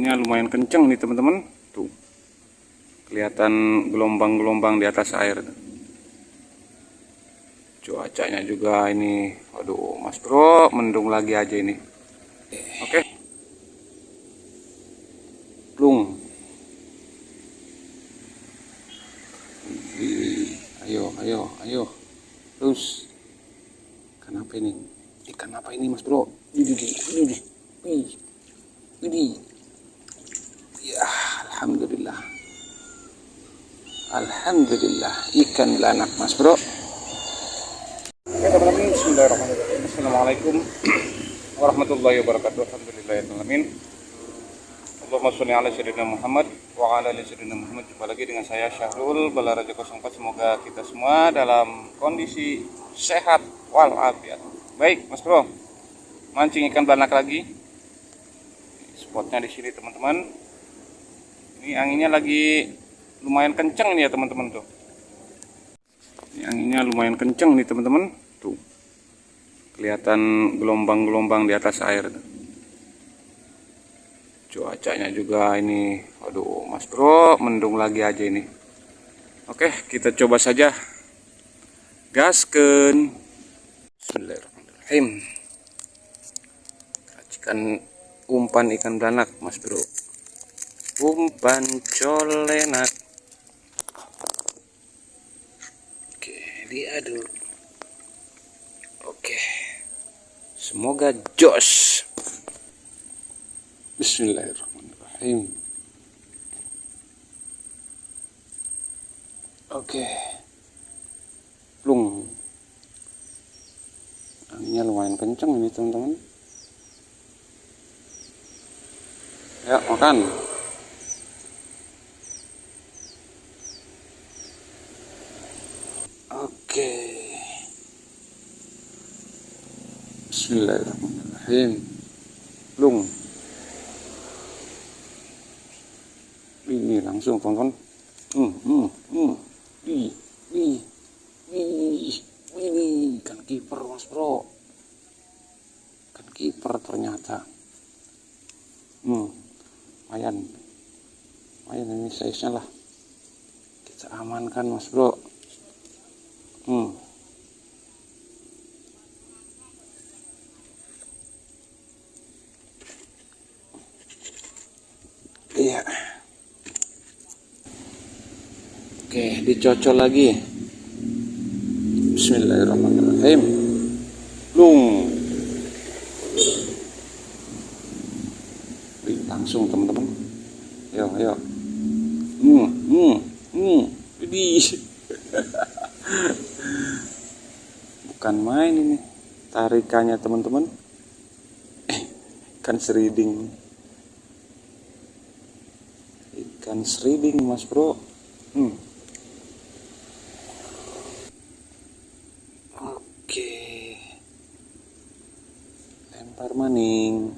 Anginnya lumayan kenceng nih teman-teman. Tuh, kelihatan gelombang-gelombang di atas air. Cuacanya juga ini, waduh mas bro, mendung lagi aja ini. Oke, plung. Ayo, terus. Ikan apa ini? Ikan apa ini mas bro? Ini. Ya, alhamdulillah. Ikan belanak mas bro. Oke teman-teman, bismillahirrahmanirrahim. Assalamualaikum warahmatullahi wabarakatuh. Alhamdulillahirrahmanirrahim. Allahumma sholli ala sayyidina Muhammad wa ala ali sayyidina Muhammad. Jumpa lagi dengan saya Syahrul Balaraja 04. Semoga kita semua dalam kondisi sehat walafiat. Baik mas bro, mancing ikan belanak lagi. Spotnya di sini teman-teman. Ini anginnya lagi lumayan kenceng ini ya teman-teman tuh. Ini anginnya lumayan kenceng nih teman-teman. Tuh, kelihatan gelombang-gelombang di atas air. Cuacanya juga ini, waduh mas bro, mendung lagi aja ini. Oke, kita coba saja. Gaskeun. Bismillahirrahmanirrahim. Racikan umpan ikan belanak mas bro. Umpan colenak. Oke, diaduk. Oke, semoga jos. Bismillahirrahmanirrahim. Oke, plung. Anginnya lumayan kenceng ini teman-teman. Ya, makan. Oke. Bismillahirrahmanirrahim. Plung. Ini langsung tonton. Ikan kiper mas bro. Ikan kiper ternyata. Lumayan ini size nya lah. Kita amankan mas bro. Iya. Oke, dicocol lagi. Bismillahirrahmanirrahim. Lung. Langsung teman-teman. Ayo. Widih. Bukan main ini tarikannya teman-teman. Ikan seriding. Ikan seriding mas bro. Oke, lempar maning.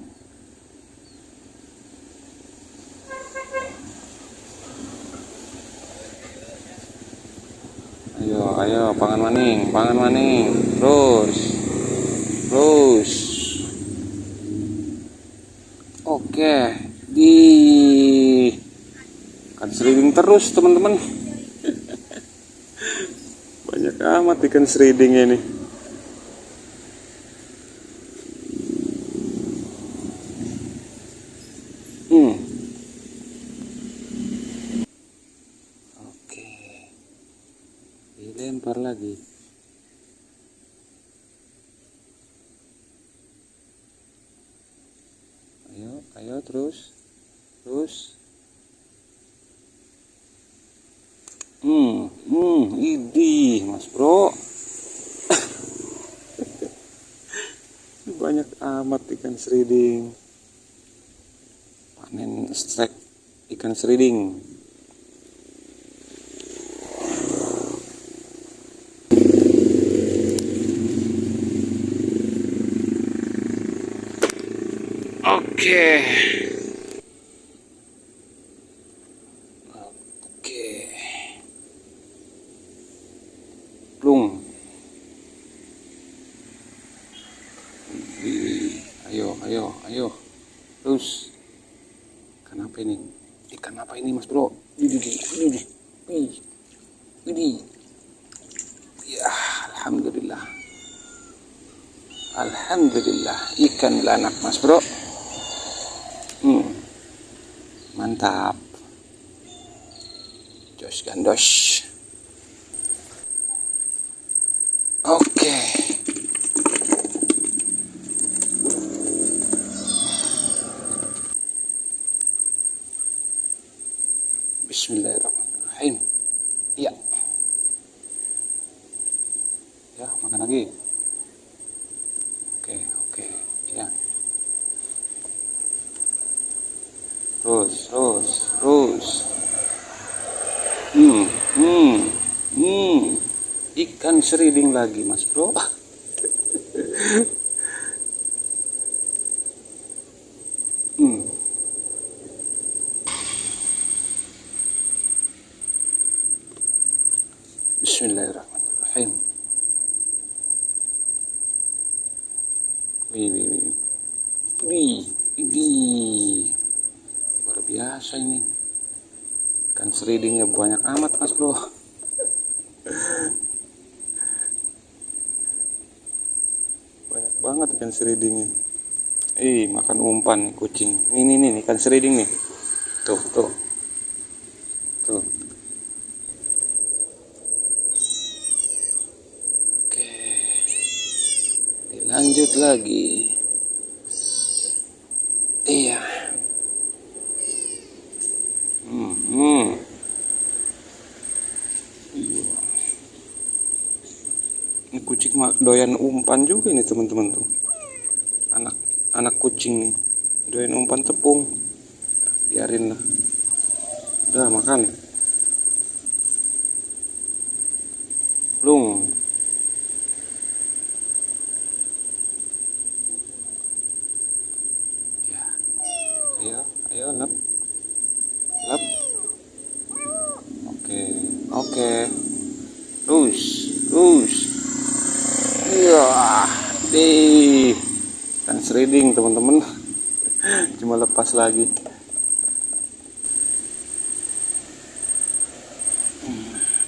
Ayo, pangan maning, terus. Oke, ikan seriding terus teman-teman. Banyak amat ikan seridingnya ini. Oke, dilempar lagi. Ayo terus. Idih mas bro. Banyak amat ikan seriding. Panen strike ikan seriding. Oke. Plung. Ayo. Terus. Ikan Apa ini? Ikan apa ini, Mas Bro? Ini. Ya, alhamdulillah. Alhamdulillah, ikan belanak, Mas Bro. Mantap. Jos gandos. Oke. Bismillahirrahmanirrahim. Iya. Ya, makan lagi. Oke. Ya. Terus. Ikan seriding lagi, Mas Bro. Bismillahirrahmanirrahim. Wih. Luar biasa ini. Ikan seridingnya banyak amat, Mas Bro. Banyak banget ikan seridingnya. Makan umpan nih kucing. Ini ikan seriding nih. Tuh. Oke. Dilanjut lagi. Iya. Ini kucing doyan umpan juga nih teman-teman tuh. Anak kucing nih doyan umpan tepung. Biarin lah. Udah makan. Lung. Ya. Ayo lap. Oke. Terus. Iya, deh. Kan seriding teman-teman. Cuma lepas lagi.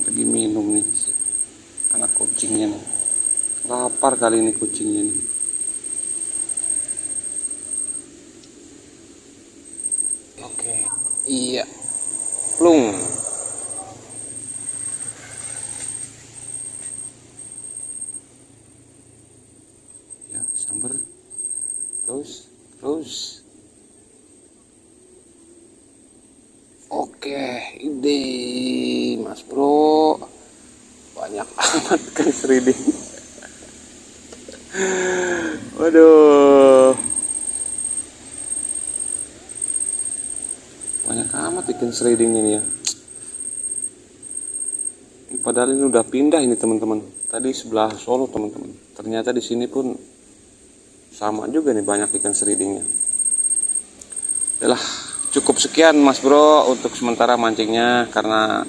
Lagi minum nih anak kucingnya nih. Lapar kali ini kucingnya nih. Oke. Iya. Plung. Ya, sambar. Terus. Oke, ide Mas Bro. Banyak amat kan seriding. Waduh. Banyak amat ikan seriding ini ya. Padahal ini udah pindah ini teman-teman. Tadi sebelah Solo teman-teman. Ternyata di sini pun sama juga nih banyak ikan seridingnya. Udah, cukup sekian Mas Bro untuk sementara mancingnya karena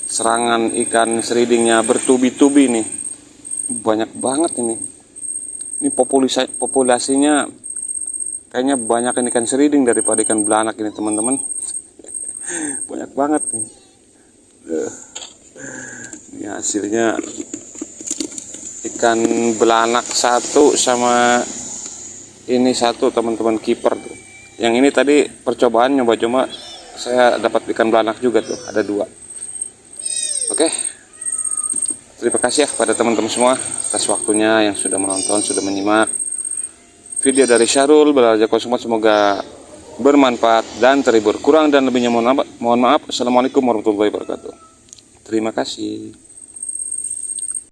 serangan ikan seridingnya bertubi-tubi nih. Banyak banget ini. Ini populasinya kayaknya banyak ikan seriding daripada ikan belanak ini teman-teman. Banyak banget nih. Ini hasilnya ikan belanak satu sama ini satu teman-teman, kiper tuh. Yang ini tadi percobaan nyoba-coba saya dapat ikan belanak juga tuh, ada 2. Oke. Terima kasih ya kepada teman-teman semua atas waktunya yang sudah menonton, sudah menyimak video dari Syahrul Belajar Konsumen. Semoga bermanfaat dan terhibur. Kurang dan lebihnya mohon maaf. Assalamualaikum warahmatullahi wabarakatuh. Terima kasih.